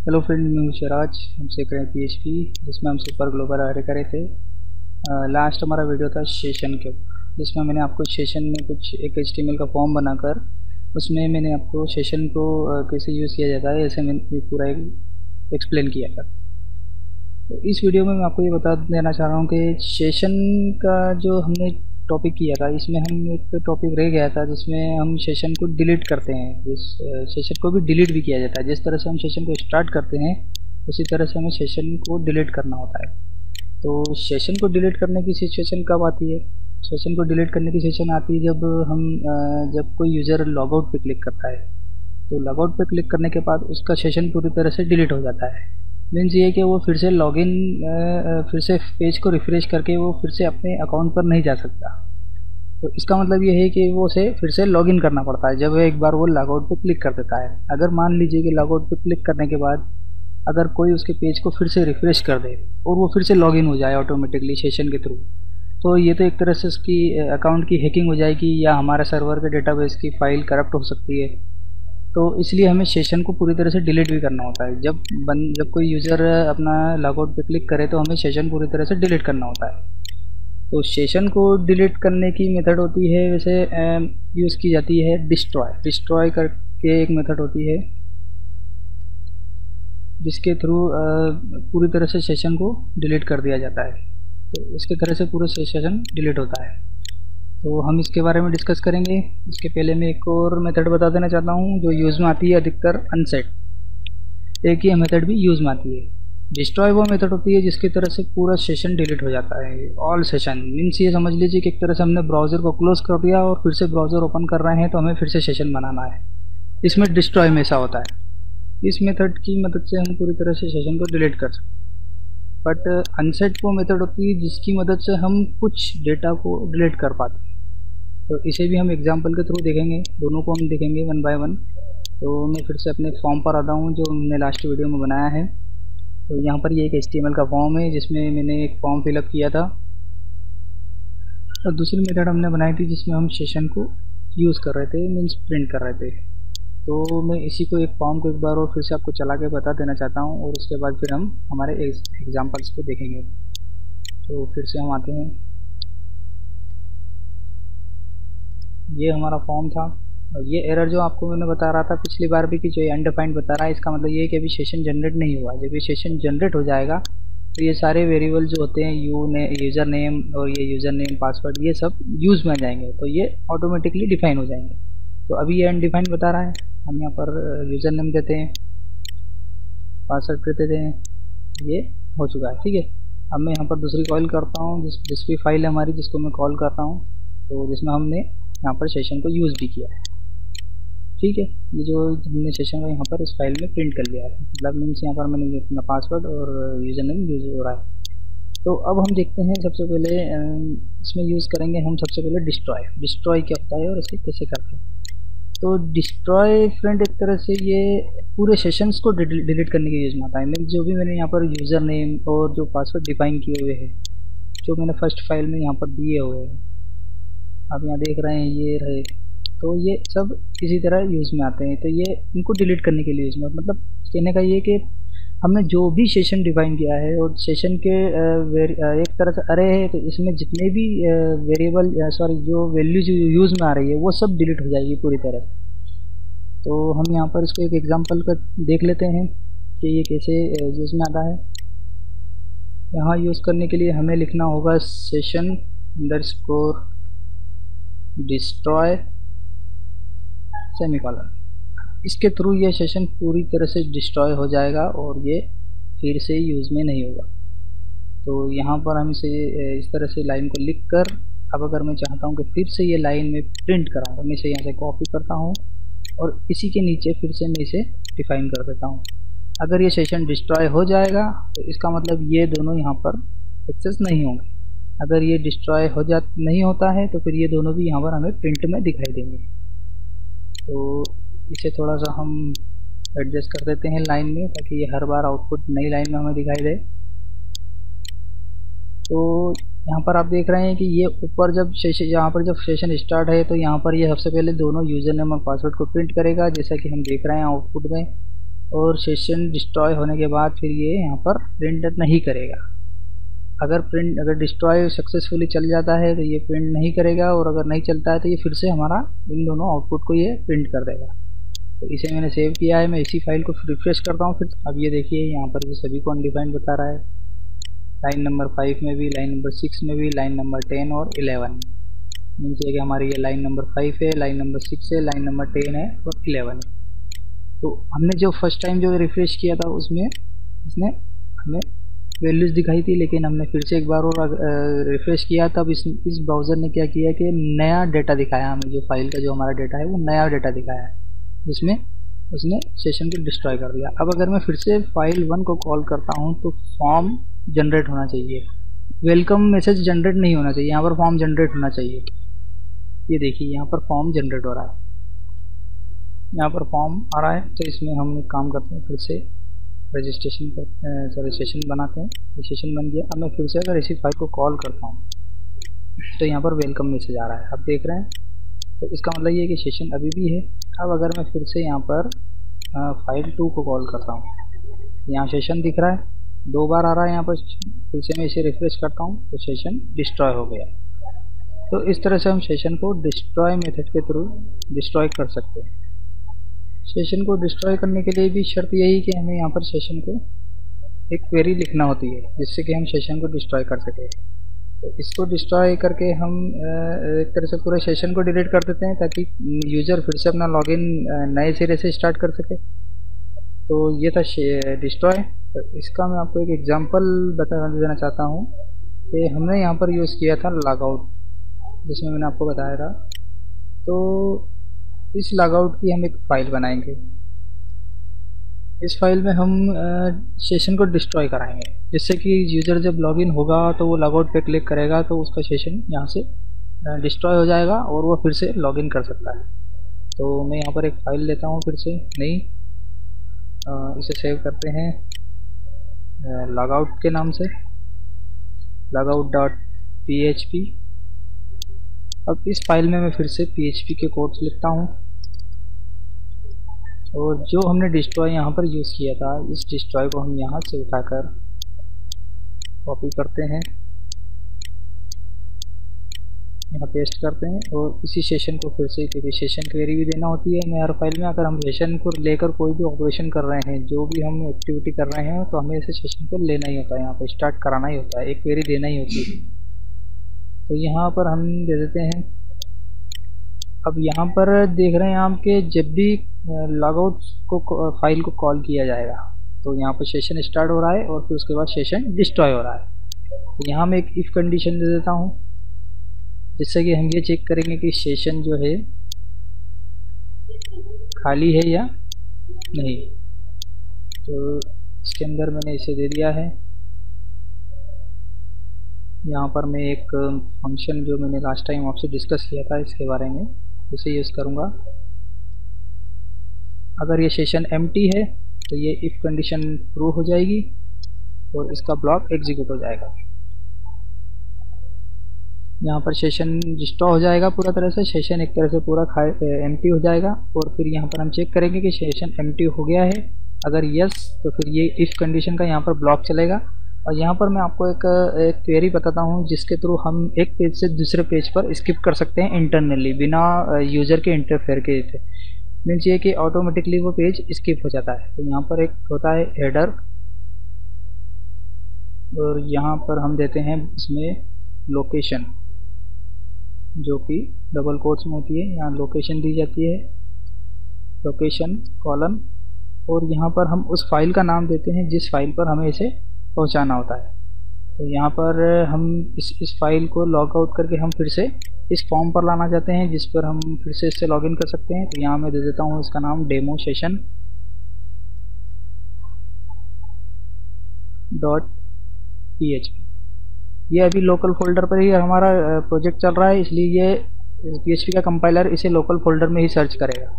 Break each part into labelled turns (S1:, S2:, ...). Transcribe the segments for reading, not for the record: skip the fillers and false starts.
S1: Hello friend, मैं हूँ सिराज। हम सीख रहे हैं पीएचपी, जिसमें हम सुपर ग्लोबल ऐड करे थे। लास्ट हमारा वीडियो था सेशन के ऊपर, जिसमें मैंने आपको सेशन में कुछ एक HTML का फॉर्म बनाकर उसमें मैंने आपको सेशन को कैसे यूज़ किया जाता है ऐसे मैंने पूरा एक एक्सप्लेन किया था। तो इस वीडियो में मैं आपको ये बता देना चाह रहा हूँ कि सेशन का जो हमने टॉपिक किया था, इसमें हम एक टॉपिक रह गया था जिसमें हम सेशन को डिलीट करते हैं। इस सेशन को भी डिलीट भी किया जाता है। जिस तरह से हम सेशन को स्टार्ट करते हैं उसी तरह से हमें सेशन को डिलीट करना होता है। तो सेशन को डिलीट करने की सिचुएशन कब आती है? सेशन को डिलीट करने की सिचुएशन आती है जब कोई यूज़र लॉगआउट पे क्लिक करता है। तो लॉगआउट पे क्लिक करने के बाद उसका सेशन पूरी तरह से डिलीट हो जाता है। मीन्स ये कि वो फिर से लॉगिन फिर से पेज को रिफ्रेश करके वो फिर से अपने अकाउंट पर नहीं जा सकता। तो इसका मतलब ये है कि वो उसे फिर से लॉगिन करना पड़ता है जब एक बार वो लॉगआउट पे क्लिक कर देता है। अगर मान लीजिए कि लॉगआउट पे क्लिक करने के बाद अगर कोई उसके पेज को फिर से रिफ्रेश कर दे और वो फिर से लॉगिन हो जाए ऑटोमेटिकली सेशन के थ्रू, तो ये तो एक तरह से उसकी अकाउंट की हैकिंग हो जाएगी या हमारे सर्वर के डेटाबेस की फाइल करप्ट हो सकती है। तो इसलिए हमें सेशन को पूरी तरह से डिलीट भी करना होता है। जब कोई यूज़र अपना लॉगआउट पे क्लिक करे तो हमें सेशन पूरी तरह से डिलीट करना होता है। तो सेशन को डिलीट करने की मेथड होती है, वैसे यूज़ की जाती है डिस्ट्रॉय करके एक मेथड होती है जिसके थ्रू पूरी तरह से सेशन को डिलीट कर दिया जाता है। तो इसके तरह से पूरा सेशन डिलीट होता है। तो हम इसके बारे में डिस्कस करेंगे। इसके पहले मैं एक और मेथड बता देना चाहता हूँ जो यूज़ में आती है अधिकतर, अनसेट। एक ही मेथड भी यूज़ में आती है। डिस्ट्रॉय वो मेथड होती है जिसकी तरह से पूरा सेशन डिलीट हो जाता है, ऑल सेशन। मीन्स ये समझ लीजिए कि एक तरह से हमने ब्राउज़र को क्लोज कर दिया और फिर से ब्राउज़र ओपन कर रहे हैं तो हमें फिर से सेशन बनाना है। इसमें डिस्ट्रॉय में ऐसा होता है। इस मेथड की मदद से हम पूरी तरह से सेशन को डिलीट कर सकते हैं। बट अनसेट वो मेथड होती है जिसकी मदद से हम कुछ डेटा को डिलीट कर पाते हैं। तो इसे भी हम एग्जांपल के थ्रू देखेंगे, दोनों को हम देखेंगे वन बाय वन। तो मैं फिर से अपने फॉर्म पर आता हूँ जो हमने लास्ट वीडियो में बनाया है। तो यहाँ पर ये एक HTML का फॉर्म है जिसमें मैंने एक फॉर्म फिलअप किया था और दूसरी मेथड हमने बनाई थी जिसमें हम सेशन को यूज़ कर रहे थे, मीन्स प्रिंट कर रहे थे। तो मैं इसी को एक फॉर्म को एक बार और फिर से आपको चला के बता देना चाहता हूँ और उसके बाद फिर हम हमारे एग्जाम्पल्स को देखेंगे। तो फिर से हम आते हैं, ये हमारा फॉर्म था और ये एरर जो आपको मैंने बता रहा था पिछली बार भी कि जो ये अनडिफाइंड बता रहा है, इसका मतलब ये है कि अभी सेशन जनरेट नहीं हुआ। जब ये सेशन जनरेट हो जाएगा तो ये सारे वेरिएबल जो होते हैं यूज़र नेम और ये यूज़र नेम पासवर्ड ये सब यूज़ में आ जाएंगे, तो ये ऑटोमेटिकली डिफाइन हो जाएंगे। तो अभी ये अनडिफाइंड बता रहा है, हम यहाँ पर यूज़र नेम देते हैं, पासवर्ड देते हैं, ये हो चुका है। ठीक है, अब मैं यहाँ पर दूसरी कॉल करता हूँ दूसरी फाइल है हमारी जिसको मैं कॉल करता हूँ, तो जिसमें हमने यहाँ पर सेशन को यूज़ भी किया है। ठीक है, ये जो हमने सेशन को यहाँ पर इस फाइल में प्रिंट कर लिया है, मतलब मीन्स यहाँ पर मैंने अपना पासवर्ड और यूज़र नेम यूज़ हो रहा है। तो अब हम देखते हैं, सबसे पहले इसमें यूज़ करेंगे हम सबसे पहले डिस्ट्रॉय क्या होता है और इसे कैसे करते हैं। तो डिस्ट्रॉय फ्रेंड एक तरह से ये पूरे सेशंस को डिलीट करने के यूज़ में आता है। मीन्स जो भी मैंने यहाँ पर यूज़र नेम और जो पासवर्ड डिफाइन किए हुए हैं, जो मैंने फर्स्ट फाइल में यहाँ पर दिए हुए हैं, आप यहाँ देख रहे हैं ये रहे, तो ये सब इसी तरह यूज़ में आते हैं। तो ये इनको डिलीट करने के लिए यूज़ में, मतलब कहने का ये कि हमने जो भी सेशन डिफाइन किया है और सेशन के एक तरह से अरे है, तो इसमें जितने भी वेरिएबल जो वैल्यूज यूज़ में आ रही है वो सब डिलीट हो जाएगी पूरी तरह से। तो हम यहाँ पर इसको एक एग्जांपल का देख लेते हैं कि ये कैसे यूज़ में आता है। यहाँ यूज़ करने के लिए हमें लिखना होगा सेशन अंडरस्कोर डिस्ट्रॉय सेमीकोलन। इसके थ्रू ये सेशन पूरी तरह से डिस्ट्रॉय हो जाएगा और ये फिर से यूज़ में नहीं होगा। तो यहाँ पर हम इसे इस तरह से लाइन को लिख कर, अब अगर मैं चाहता हूँ कि फिर से ये लाइन में प्रिंट कराऊँ तो मैं इसे यहाँ से कॉपी करता हूँ और इसी के नीचे फिर से मैं इसे डिफाइन कर देता हूँ। अगर ये सेशन डिस्ट्रॉय हो जाएगा तो इसका मतलब ये दोनों यहाँ पर एक्सेस नहीं होंगे। अगर ये डिस्ट्रॉय नहीं होता है तो फिर ये दोनों भी यहाँ पर हमें प्रिंट में दिखाई देंगे। तो इसे थोड़ा सा हम एडजस्ट कर देते हैं लाइन में, ताकि ये हर बार आउटपुट नई लाइन में हमें दिखाई दे। तो यहाँ पर आप देख रहे हैं कि ये ऊपर जब सेशन स्टार्ट है तो यहाँ पर ये सबसे पहले दोनों यूज़र नेम और पासवर्ड को प्रिंट करेगा, जैसा कि हम देख रहे हैं आउटपुट में। और सेशन डिस्ट्रॉय होने के बाद फिर ये यहाँ पर प्रिंट नहीं करेगा। अगर डिस्ट्रॉय सक्सेसफुली चल जाता है तो ये प्रिंट नहीं करेगा, और अगर नहीं चलता है तो ये फिर से हमारा इन दोनों आउटपुट को ये प्रिंट कर देगा। तो इसे मैंने सेव किया है, मैं इसी फाइल को रिफ्रेश करता हूँ फिर। अब ये देखिए यहाँ पर ये सभी को अनडिफाइंड बता रहा है, लाइन नंबर 5 में भी, लाइन नंबर 6 में भी, लाइन नंबर 10 और 11 मीन्स कि हमारी ये लाइन नंबर 5 है, लाइन नंबर 6 है, लाइन नंबर 10 है और 11 है। तो हमने जो फर्स्ट टाइम जो रिफ्रेश किया था उसमें इसने हमें वैल्यूज़ दिखाई थी, लेकिन हमने फिर से एक बार और रिफ्रेश किया तब इस ब्राउज़र ने क्या किया कि नया डेटा दिखाया हमें। जो फाइल का जो हमारा डेटा है वो नया डेटा दिखाया है, जिसमें उसने सेशन को डिस्ट्रॉय कर दिया। अब अगर मैं फिर से फाइल 1 को कॉल करता हूँ तो फॉर्म जनरेट होना चाहिए, वेलकम मैसेज जनरेट नहीं होना चाहिए, यहाँ पर फॉर्म जनरेट होना चाहिए। ये देखिए यहाँ पर फॉर्म जनरेट हो रहा है, यहाँ पर फॉर्म आ रहा है। तो इसमें हम एक काम करते हैं, फिर से रजिस्ट्रेशन करते सेशन बनाते हैं। ये सेशन बन गया। अब मैं फिर से अगर इसी फाइल को कॉल करता हूँ तो यहाँ पर वेलकम मैसेज आ रहा है, आप देख रहे हैं। तो इसका मतलब ये है कि सेशन अभी भी है। अब अगर मैं फिर से यहाँ पर फाइल 2 को कॉल करता हूँ, यहाँ सेशन दिख रहा है, 2 बार आ रहा है यहाँ पर। फिर से मैं इसे रिफ्रेश करता हूँ तो सेशन डिस्ट्रॉय हो गया। तो इस तरह से हम सेशन को डिस्ट्रॉय मेथड के थ्रू डिस्ट्रॉय कर सकते हैं। सेशन को डिस्ट्रॉय करने के लिए भी शर्त यही कि हमें यहाँ पर सेशन को एक क्वेरी लिखना होती है, जिससे कि हम सेशन को डिस्ट्रॉय कर सकें। तो इसको डिस्ट्रॉय करके हम एक तरह से पूरे सेशन को डिलीट कर देते हैं, ताकि यूज़र फिर से अपना लॉगिन नए सिरे से स्टार्ट कर सके। तो ये था डिस्ट्रॉय। तो इसका मैं आपको एक एग्जांपल बता देना चाहता हूँ कि हमने यहाँ पर यूज़ किया था लॉगआउट, जिसमें मैंने आपको बताया था। तो इस लॉगआउट की हम एक फ़ाइल बनाएंगे। इस फाइल में हम सेशन को डिस्ट्रॉय कराएंगे, जिससे कि यूज़र जब लॉगिन होगा तो वो लॉगआउट पे क्लिक करेगा तो उसका सेशन यहाँ से डिस्ट्रॉय हो जाएगा और वो फिर से लॉगिन कर सकता है। तो मैं यहाँ पर एक फ़ाइल लेता हूँ फिर से नई, इसे सेव करते हैं लॉगआउट के नाम से, logout.php। अब इस फाइल में मैं फिर से PHP के कोड्स लिखता हूँ, और जो हमने डिस्ट्रॉय यहाँ पर यूज़ किया था, इस डिस्ट्रॉय को हम यहाँ से उठाकर कॉपी करते हैं, यहाँ पेस्ट करते हैं, और इसी सेशन को फिर से, क्योंकि सेशन क्वेरी भी देना होती है हमें हर फाइल में। अगर हम सेशन को लेकर कोई भी ऑपरेशन कर रहे हैं, जो भी हम एक्टिविटी कर रहे हैं, तो हमें इसे सेशन को लेना ही होता है, यहाँ पर स्टार्ट कराना ही होता है, एक क्वेरी देना ही होती है। तो यहाँ पर हम दे देते हैं। अब यहाँ पर देख रहे हैं आप कि जब भी लॉगआउट को फाइल को कॉल किया जाएगा तो यहाँ पर सेशन स्टार्ट हो रहा है और फिर उसके बाद सेशन डिस्ट्रॉय हो रहा है। तो यहाँ मैं एक इफ़ कंडीशन दे देता हूँ, जिससे कि हम ये चेक करेंगे कि सेशन जो है खाली है या नहीं। तो इसके अंदर मैंने इसे दे दिया है। यहाँ पर मैं एक फंक्शन जो मैंने लास्ट टाइम आपसे डिस्कस किया था इसके बारे में, इसे यूज़ करूँगा। अगर ये सेशन एम्प्टी है तो ये इफ़ कंडीशन ट्रू हो जाएगी और इसका ब्लॉक एग्जीक्यूट हो जाएगा। यहाँ पर सेशन डिस्ट्रॉय हो जाएगा पूरा तरह से, सेशन एक तरह से पूरा एम्प्टी हो जाएगा। और फिर यहाँ पर हम चेक करेंगे कि सेशन एम्प्टी हो गया है। अगर यस तो फिर ये इफ़ कंडीशन का यहाँ पर ब्लॉक चलेगा। और यहाँ पर मैं आपको एक क्वेरी बताता हूँ, जिसके थ्रू हम एक पेज से दूसरे पेज पर स्किप कर सकते हैं इंटरनली, बिना यूज़र के इंटरफेयर के। मीन्स ये कि ऑटोमेटिकली वो पेज स्किप हो जाता है। तो यहाँ पर एक होता है हेडर, और यहाँ पर हम देते हैं इसमें लोकेशन, जो कि डबल कोट्स में होती है। यहाँ लोकेशन दी जाती है, लोकेशन कॉलन, और यहाँ पर हम उस फाइल का नाम देते हैं जिस फाइल पर हमें इसे पहुँचाना होता है। तो यहाँ पर हम इस फाइल को लॉग आउट करके हम फिर से इस फॉर्म पर लाना चाहते हैं, जिस पर हम फिर से इससे लॉगिन कर सकते हैं। तो यहाँ मैं दे देता हूँ इसका नाम डेमो सेशन .php। ये अभी लोकल फोल्डर पर ही हमारा प्रोजेक्ट चल रहा है, इसलिए ये PHP का कंपाइलर इसे लोकल फोल्डर में ही सर्च करेगा।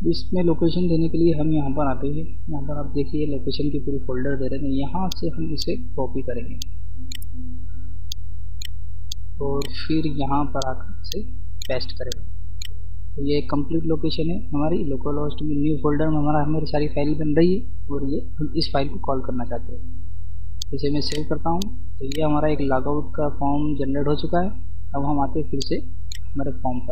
S1: इसमें लोकेशन देने के लिए हम यहाँ पर आते हैं। यहाँ पर आप देखिए लोकेशन की पूरी फोल्डर दे रहे हैं। यहाँ से हम इसे कॉपी करेंगे और फिर यहाँ पर आकर इसे पेस्ट करेंगे। तो ये एक कंप्लीट लोकेशन है हमारी लोकल होस्ट में। न्यू फोल्डर में हमारी सारी फाइल बन रही है और ये हम इस फाइल को कॉल करना चाहते हैं। इसे मैं सेव करता हूँ। तो ये हमारा एक लॉगआउट का फॉर्म जनरेट हो चुका है। अब हम आते हैं फिर से हमारे फॉर्म पर।